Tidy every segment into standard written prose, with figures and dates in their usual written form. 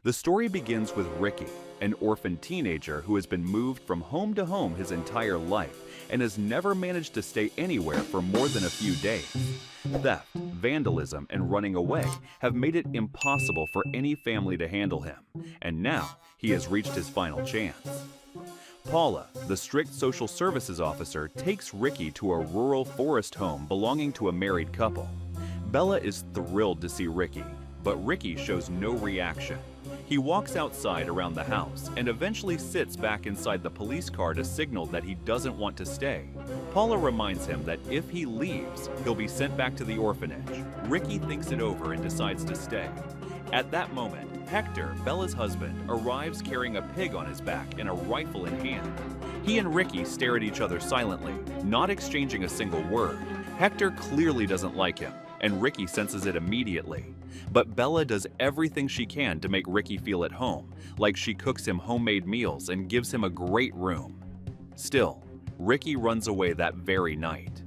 The story begins with Ricky, an orphan teenager who has been moved from home to home his entire life and has never managed to stay anywhere for more than a few days. Theft, vandalism, and running away have made it impossible for any family to handle him, and now he has reached his final chance. Paula, the strict social services officer, takes Ricky to a rural forest home belonging to a married couple. Bella is thrilled to see Ricky, but Ricky shows no reaction. He walks outside around the house and eventually sits back inside the police car to signal that he doesn't want to stay. Paula reminds him that if he leaves, he'll be sent back to the orphanage. Ricky thinks it over and decides to stay. At that moment, Hector, Bella's husband, arrives carrying a pig on his back and a rifle in hand. He and Ricky stare at each other silently, not exchanging a single word. Hector clearly doesn't like him, and Ricky senses it immediately. But Bella does everything she can to make Ricky feel at home, like she cooks him homemade meals and gives him a great room. Still, Ricky runs away that very night.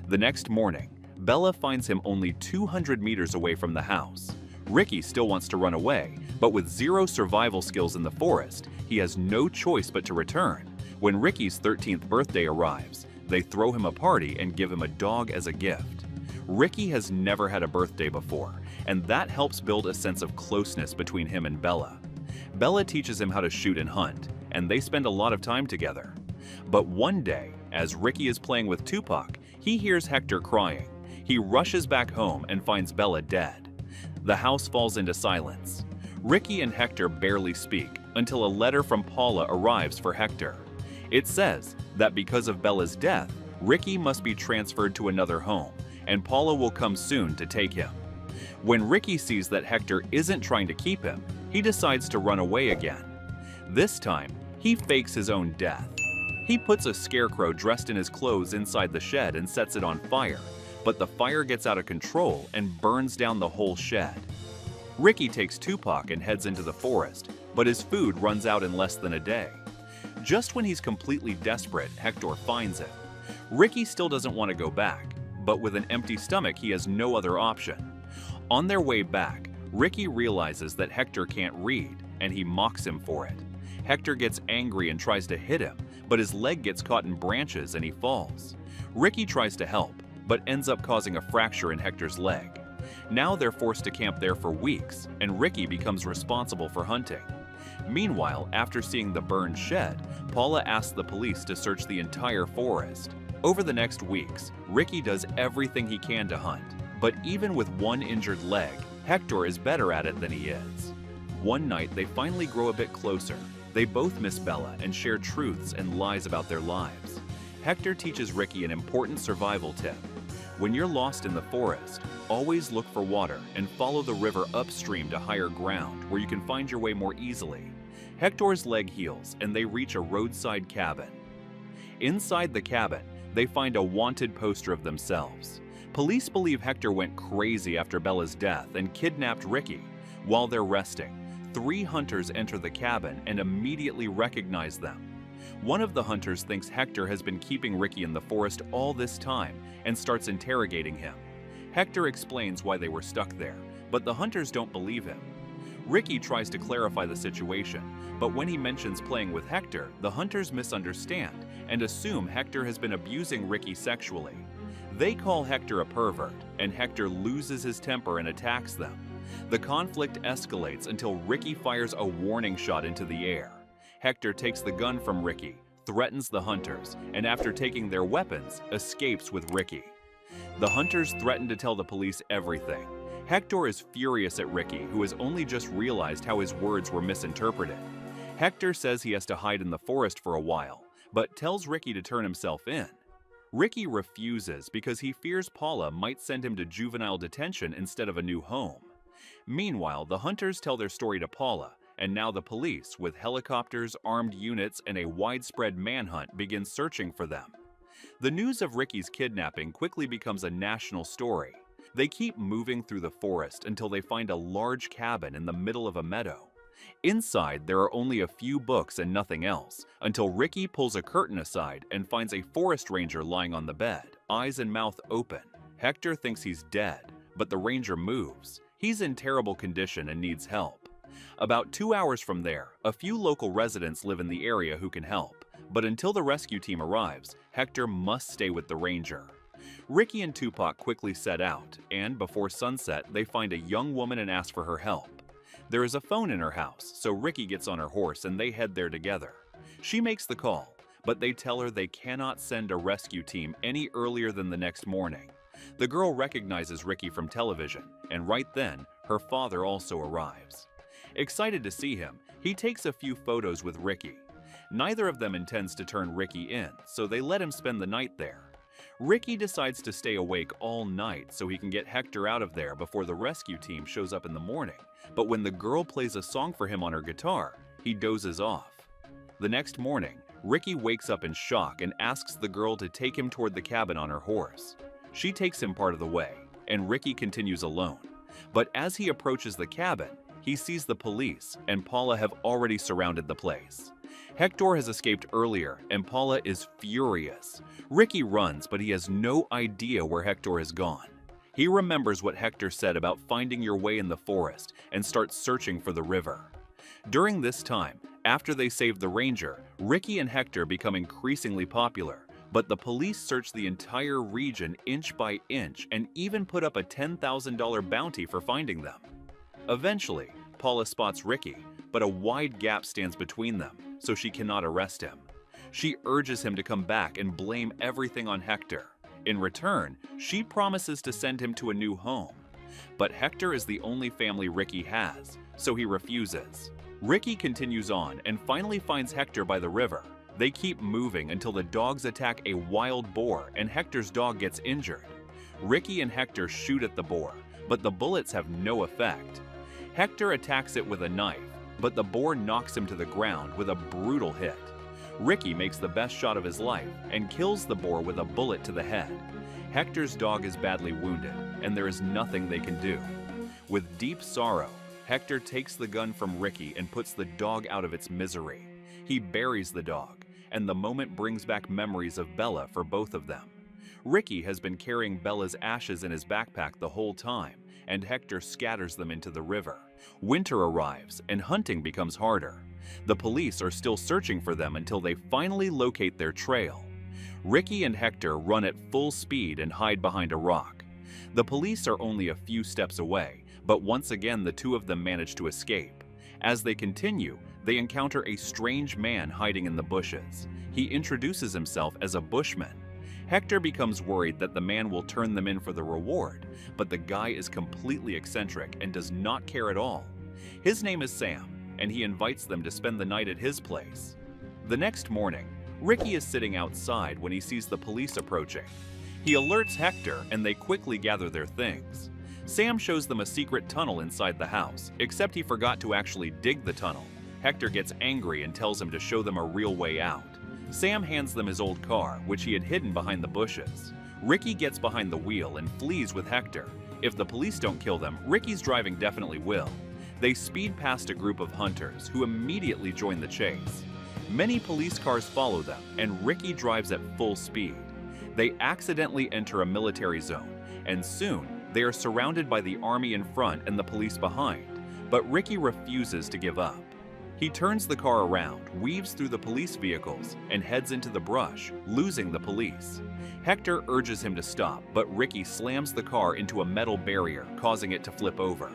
The next morning, Bella finds him only 200 meters away from the house. Ricky still wants to run away, but with zero survival skills in the forest, he has no choice but to return. When Ricky's 13th birthday arrives, they throw him a party and give him a dog as a gift. Ricky has never had a birthday before, and that helps build a sense of closeness between him and Bella. Bella teaches him how to shoot and hunt, and they spend a lot of time together. But one day, as Ricky is playing with Tupac, he hears Hector crying. He rushes back home and finds Bella dead. The house falls into silence. Ricky and Hector barely speak until a letter from Paula arrives for Hector. It says that because of Bella's death, Ricky must be transferred to another home, and Paula will come soon to take him. When Ricky sees that Hector isn't trying to keep him, he decides to run away again. This time, he fakes his own death. He puts a scarecrow dressed in his clothes inside the shed and sets it on fire, but the fire gets out of control and burns down the whole shed. Ricky takes Tupac and heads into the forest, but his food runs out in less than a day. Just when he's completely desperate, Hector finds him. Ricky still doesn't want to go back, but with an empty stomach, he has no other option. On their way back, Ricky realizes that Hector can't read, and he mocks him for it. Hector gets angry and tries to hit him, but his leg gets caught in branches and he falls. Ricky tries to help, but ends up causing a fracture in Hector's leg. Now they're forced to camp there for weeks, and Ricky becomes responsible for hunting. Meanwhile, after seeing the burned shed, Paula asks the police to search the entire forest. Over the next weeks, Ricky does everything he can to hunt, but even with one injured leg, Hector is better at it than he is. One night, they finally grow a bit closer. They both miss Bella and share truths and lies about their lives. Hector teaches Ricky an important survival tip. When you're lost in the forest, always look for water and follow the river upstream to higher ground where you can find your way more easily. Hector's leg heals and they reach a roadside cabin. Inside the cabin, they find a wanted poster of themselves. Police believe Hector went crazy after Bella's death and kidnapped Ricky. While they're resting, 3 hunters enter the cabin and immediately recognize them. One of the hunters thinks Hector has been keeping Ricky in the forest all this time and starts interrogating him. Hector explains why they were stuck there, but the hunters don't believe him. Ricky tries to clarify the situation, but when he mentions playing with Hector, the hunters misunderstand and assume Hector has been abusing Ricky sexually. They call Hector a pervert, and Hector loses his temper and attacks them. The conflict escalates until Ricky fires a warning shot into the air. Hector takes the gun from Ricky, threatens the hunters, and after taking their weapons, escapes with Ricky. The hunters threaten to tell the police everything. Hector is furious at Ricky, who has only just realized how his words were misinterpreted. Hector says he has to hide in the forest for a while, but tells Ricky to turn himself in. Ricky refuses because he fears Paula might send him to juvenile detention instead of a new home. Meanwhile, the hunters tell their story to Paula, and now the police, with helicopters, armed units, and a widespread manhunt, begin searching for them. The news of Ricky's kidnapping quickly becomes a national story. They keep moving through the forest until they find a large cabin in the middle of a meadow. Inside, there are only a few books and nothing else, until Ricky pulls a curtain aside and finds a forest ranger lying on the bed, eyes and mouth open. Hector thinks he's dead, but the ranger moves. He's in terrible condition and needs help. About 2 hours from there, a few local residents live in the area who can help, but until the rescue team arrives, Hector must stay with the ranger. Ricky and Tupac quickly set out, and before sunset, they find a young woman and ask for her help. There is a phone in her house, so Ricky gets on her horse and they head there together. She makes the call, but they tell her they cannot send a rescue team any earlier than the next morning. The girl recognizes Ricky from television, and right then, her father also arrives. Excited to see him, he takes a few photos with Ricky. Neither of them intends to turn Ricky in, so they let him spend the night there. Ricky decides to stay awake all night so he can get Hector out of there before the rescue team shows up in the morning, but when the girl plays a song for him on her guitar, he dozes off. The next morning, Ricky wakes up in shock and asks the girl to take him toward the cabin on her horse. She takes him part of the way, and Ricky continues alone. But as he approaches the cabin, he sees the police, and Paula have already surrounded the place. Hector has escaped earlier, and Paula is furious. Ricky runs, but he has no idea where Hector has gone. He remembers what Hector said about finding your way in the forest and starts searching for the river. During this time, after they save the ranger, Ricky and Hector become increasingly popular, but the police search the entire region inch by inch and even put up a $10,000 bounty for finding them. Eventually, Paula spots Ricky, but a wide gap stands between them, so she cannot arrest him. She urges him to come back and blame everything on Hector. In return, she promises to send him to a new home. But Hector is the only family Ricky has, so he refuses. Ricky continues on and finally finds Hector by the river. They keep moving until the dogs attack a wild boar and Hector's dog gets injured. Ricky and Hector shoot at the boar, but the bullets have no effect. Hector attacks it with a knife, but the boar knocks him to the ground with a brutal hit. Ricky makes the best shot of his life and kills the boar with a bullet to the head. Hector's dog is badly wounded, and there is nothing they can do. With deep sorrow, Hector takes the gun from Ricky and puts the dog out of its misery. He buries the dog, and the moment brings back memories of Bella for both of them. Ricky has been carrying Bella's ashes in his backpack the whole time, and Hector scatters them into the river. Winter arrives, and hunting becomes harder. The police are still searching for them until they finally locate their trail. Ricky and Hector run at full speed and hide behind a rock. The police are only a few steps away, but once again the two of them manage to escape. As they continue, they encounter a strange man hiding in the bushes. He introduces himself as a bushman. Hector becomes worried that the man will turn them in for the reward, but the guy is completely eccentric and does not care at all. His name is Sam, and he invites them to spend the night at his place. The next morning, Ricky is sitting outside when he sees the police approaching. He alerts Hector, and they quickly gather their things. Sam shows them a secret tunnel inside the house, except he forgot to actually dig the tunnel. Hector gets angry and tells him to show them a real way out. Sam hands them his old car, which he had hidden behind the bushes. Ricky gets behind the wheel and flees with Hector. If the police don't kill them, Ricky's driving definitely will. They speed past a group of hunters, who immediately join the chase. Many police cars follow them, and Ricky drives at full speed. They accidentally enter a military zone, and soon they are surrounded by the army in front and the police behind. But Ricky refuses to give up. He turns the car around, weaves through the police vehicles, and heads into the brush, losing the police. Hector urges him to stop, but Ricky slams the car into a metal barrier, causing it to flip over.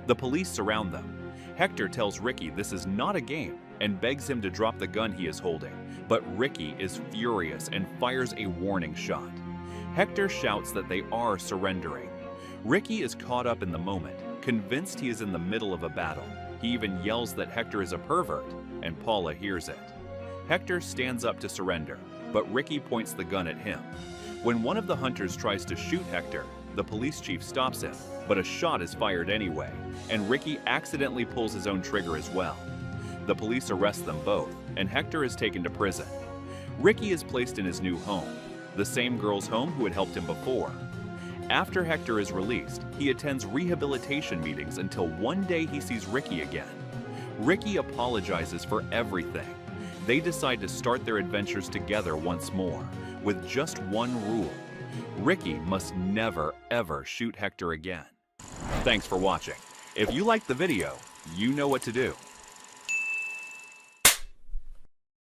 The police surround them. Hector tells Ricky this is not a game and begs him to drop the gun he is holding, but Ricky is furious and fires a warning shot. Hector shouts that they are surrendering. Ricky is caught up in the moment, convinced he is in the middle of a battle. He even yells that Hector is a pervert, and Paula hears it. Hector stands up to surrender, but Ricky points the gun at him. When one of the hunters tries to shoot Hector, the police chief stops him, but a shot is fired anyway, and Ricky accidentally pulls his own trigger as well. The police arrest them both, and Hector is taken to prison. Ricky is placed in his new home, the same girl's home who had helped him before. After Hector is released, he attends rehabilitation meetings until one day he sees Ricky again. Ricky apologizes for everything. They decide to start their adventures together once more, with just one rule. Ricky must never, ever shoot Hector again. Thanks for watching. If you liked the video, You know what to do.